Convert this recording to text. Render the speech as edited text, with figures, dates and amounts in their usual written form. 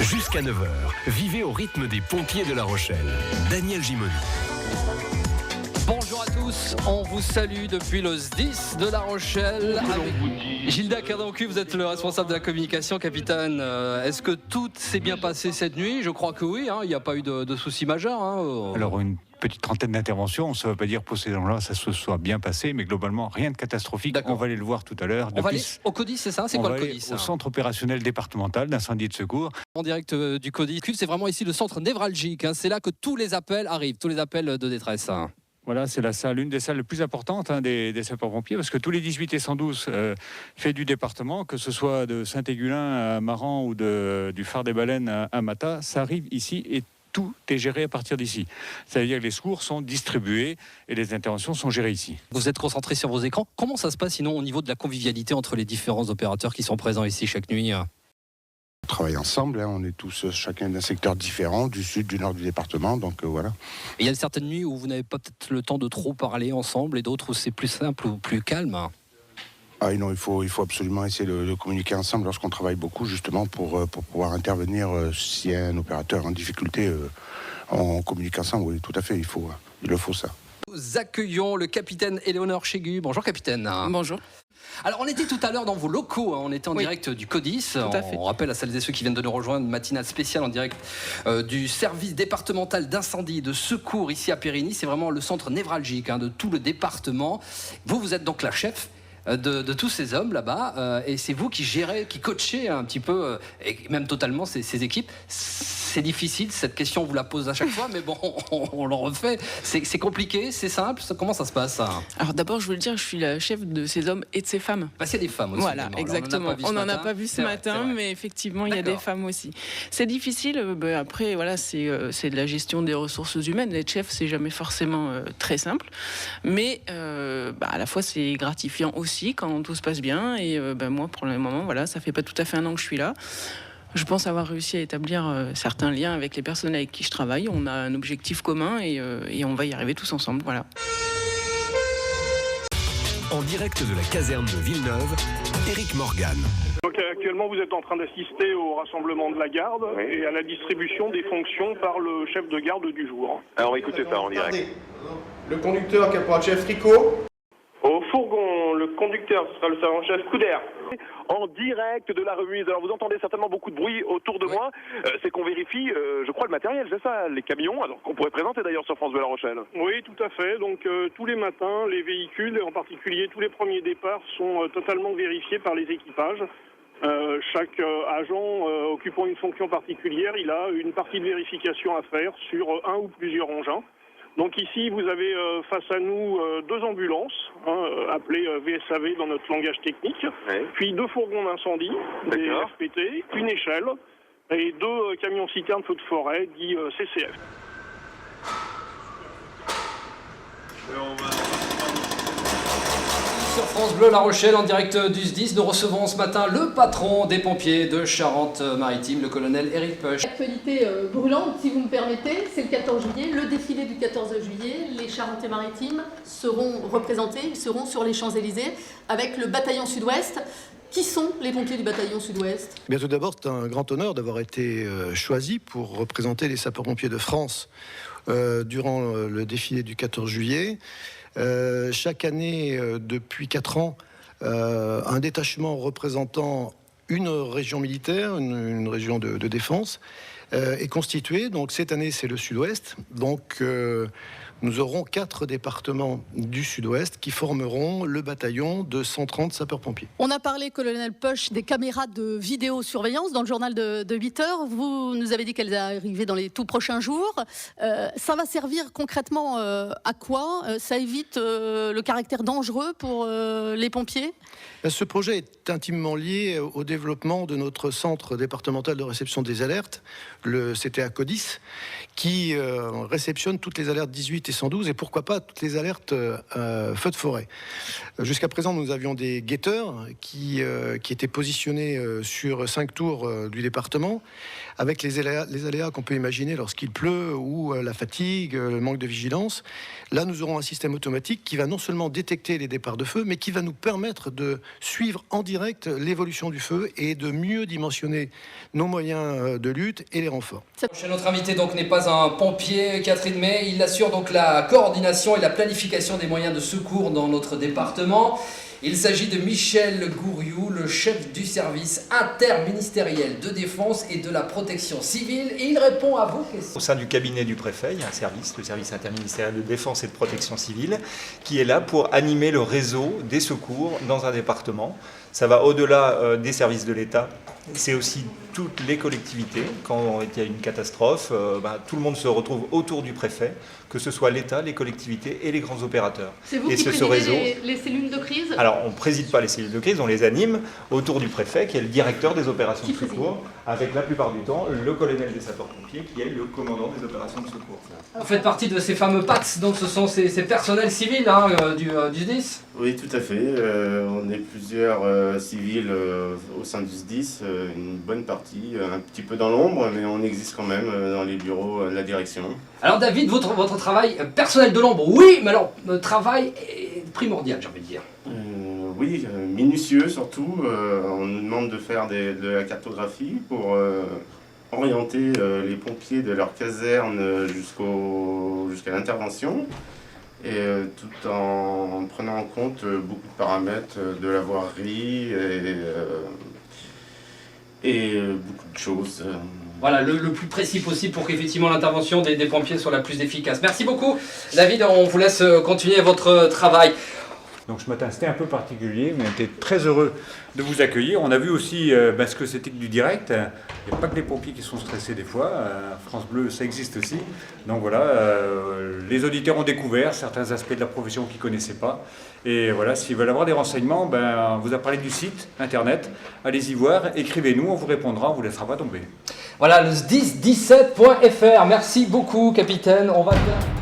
Jusqu'à 9 heures, vivez au rythme des pompiers de La Rochelle. Daniel Gimoni. Bonjour à tous, on vous salue depuis le SDIS de La Rochelle. Gilda Cardoncu, vous êtes le responsable de la communication, capitaine. Est-ce que tout s'est bien passé cette nuit? Je crois que oui, il n'y a pas eu de soucis majeurs. Alors une petite trentaine d'interventions, ça ne veut pas dire pour ces gens-là ça se soit bien passé, mais globalement rien de catastrophique. On va aller le voir tout à l'heure. On va aller au CODIS, c'est ça? C'est quoi le CODIS? Au centre opérationnel départemental d'incendie et de secours. En direct du CODIS, c'est vraiment ici le centre névralgique. C'est là que tous les appels arrivent, tous les appels de détresse. Voilà, c'est la salle, l'une des salles les plus importantes des sapeurs-pompiers, parce que tous les 18 et 112 faits du département, que ce soit de Saint-Égulin à Maran ou du phare des Baleines à Mata, ça arrive ici et tout est géré à partir d'ici. Ça veut dire que les secours sont distribués et les interventions sont gérées ici. Vous êtes concentrés sur vos écrans. Comment ça se passe sinon au niveau de la convivialité entre les différents opérateurs qui sont présents ici chaque nuit? On travaille ensemble, on est tous chacun d'un secteur différent, du sud, du nord du département, donc voilà. Il y a certaines nuits où vous n'avez pas peut-être le temps de trop parler ensemble et d'autres où c'est plus simple ou plus calme. Ah non, il faut absolument essayer de communiquer ensemble lorsqu'on travaille beaucoup, justement pour pouvoir intervenir s'il y a un opérateur en difficulté. On communique ensemble, oui, tout à fait, il le faut ça. Nous accueillons le capitaine Éléonore Chégu. Bonjour capitaine. Bonjour. Alors on était tout à l'heure dans vos locaux, on était en direct du CODIS. On rappelle à celles et ceux qui viennent de nous rejoindre, une matinale spéciale en direct du service départemental d'incendie et de secours ici à Périgny. C'est vraiment le centre névralgique de tout le département. Vous êtes donc la chef de tous ces hommes là-bas, et c'est vous qui gérez, qui coachez un petit peu, et même totalement ces équipes. C'est difficile, cette question on vous la pose à chaque fois, mais bon, on le refait. C'est compliqué, c'est simple, comment ça se passe Alors d'abord, je veux le dire, je suis la chef de ces hommes et de ces femmes. Parce qu'il y a des femmes aussi. Voilà, exactement. On n'en a pas vu ce matin, mais effectivement, il y a des femmes aussi. C'est difficile, après, voilà, c'est de la gestion des ressources humaines. Être chef, c'est jamais forcément très simple, mais à la fois, c'est gratifiant aussi quand tout se passe bien. Et moi, pour le moment, voilà, ça fait pas tout à fait un an que je suis là. Je pense avoir réussi à établir certains liens avec les personnes avec qui je travaille. On a un objectif commun et on va y arriver tous ensemble. Voilà. En direct de la caserne de Villeneuve, Éric Morgan. Donc actuellement, vous êtes en train d'assister au rassemblement de la garde et à la distribution des fonctions par le chef de garde du jour. Alors écoutez ça en direct. Le conducteur, caporal-chef Rico. Au fourgon, le conducteur, ce sera le sergent-chef Couder. En direct de la remise. Alors vous entendez certainement beaucoup de bruit autour de moi. C'est qu'on vérifie, je crois, le matériel, c'est ça, les camions, alors qu'on pourrait présenter d'ailleurs sur France Bleu La Rochelle. Oui, tout à fait. Donc tous les matins, les véhicules, et en particulier tous les premiers départs, sont totalement vérifiés par les équipages. Chaque agent occupant une fonction particulière, il a une partie de vérification à faire sur un ou plusieurs engins. Donc ici, vous avez face à nous deux ambulances, appelées VSAV dans notre langage technique, puis deux fourgons d'incendie, des FPT, une échelle, et deux camions-citernes feux de forêt, dits CCF. Sur France Bleu La Rochelle, en direct du SDIS, nous recevons ce matin le patron des pompiers de Charente-Maritime, le colonel Éric Peuch. L'actualité brûlante, si vous me permettez, c'est le 14 juillet, le défilé du 14 juillet. Les Charentes-Maritimes seront représentés, ils seront sur les Champs-Élysées avec le bataillon Sud-Ouest. Qui sont les pompiers du bataillon Sud-Ouest? Bien, tout d'abord, c'est un grand honneur d'avoir été choisi pour représenter les sapeurs-pompiers de France durant le défilé du 14 juillet. Chaque année, depuis 4 ans, un détachement représentant une région militaire, une région de défense, est constitué. Donc cette année, c'est le Sud-Ouest. Donc nous aurons 4 départements du Sud-Ouest qui formeront le bataillon de 130 sapeurs-pompiers. On a parlé, colonel Peuch, des caméras de vidéosurveillance dans le journal de 8 heures. Vous nous avez dit qu'elles arrivaient dans les tout prochains jours. Ça va servir concrètement à quoi? Ça évite le caractère dangereux pour les pompiers? Ce projet est intimement lié au développement de notre centre départemental de réception des alertes, le CTA CODIS, qui réceptionne toutes les alertes 18 et 112 et pourquoi pas toutes les alertes feux de forêt. Jusqu'à présent, nous avions des guetteurs qui étaient positionnés sur 5 tours du département avec les aléas qu'on peut imaginer lorsqu'il pleut ou la fatigue, le manque de vigilance. Là, nous aurons un système automatique qui va non seulement détecter les départs de feu, mais qui va nous permettre de suivre en direct l'évolution du feu et de mieux dimensionner nos moyens de lutte et les renforts. Notre invité donc n'est pas un pompier, Catherine May. Il assure donc la coordination et la planification des moyens de secours dans notre département. Il s'agit de Michel Gouriou, le chef du service interministériel de défense et de la protection civile. Et il répond à vos questions. Au sein du cabinet du préfet, il y a un service, le service interministériel de défense et de protection civile, qui est là pour animer le réseau des secours dans un département. Ça va au-delà des services de l'État. C'est aussi toutes les collectivités. Quand il y a une catastrophe, tout le monde se retrouve autour du préfet, que ce soit l'État, les collectivités et les grands opérateurs. C'est vous qui présidez les cellules de crise ? Alors, on ne préside pas les cellules de crise, on les anime autour du préfet, qui est le directeur des opérations de secours, avec la plupart du temps le colonel des sapeurs-pompiers, qui est le commandant des opérations de secours. Vous faites partie de ces fameux PATS, donc ce sont ces personnels civils du SDIS ? Oui, tout à fait. On est plusieurs civils au sein du SDIS, une bonne partie, un petit peu dans l'ombre, mais on existe quand même dans les bureaux de la direction. Alors David, votre travail personnel de l'ombre, oui, mais alors le travail est primordial, j'ai envie de dire. Oui, minutieux surtout. On nous demande de faire de la cartographie pour orienter les pompiers de leur caserne jusqu'à l'intervention. Et tout en prenant en compte beaucoup de paramètres de la voirie et beaucoup de choses. Voilà, le plus précis possible pour qu'effectivement l'intervention des pompiers soit la plus efficace. Merci beaucoup David, on vous laisse continuer votre travail. Donc ce matin c'était un peu particulier, mais on était très heureux de vous accueillir. On a vu aussi ce que c'était que du direct. Il n'y a pas que les pompiers qui sont stressés des fois. France Bleu, ça existe aussi. Donc voilà, les auditeurs ont découvert certains aspects de la profession qu'ils ne connaissaient pas. Et voilà, s'ils veulent avoir des renseignements, on vous a parlé du site internet. Allez-y voir, écrivez-nous, on vous répondra, on ne vous laissera pas tomber. Voilà, le 1017.fr. Merci beaucoup capitaine. On va bien...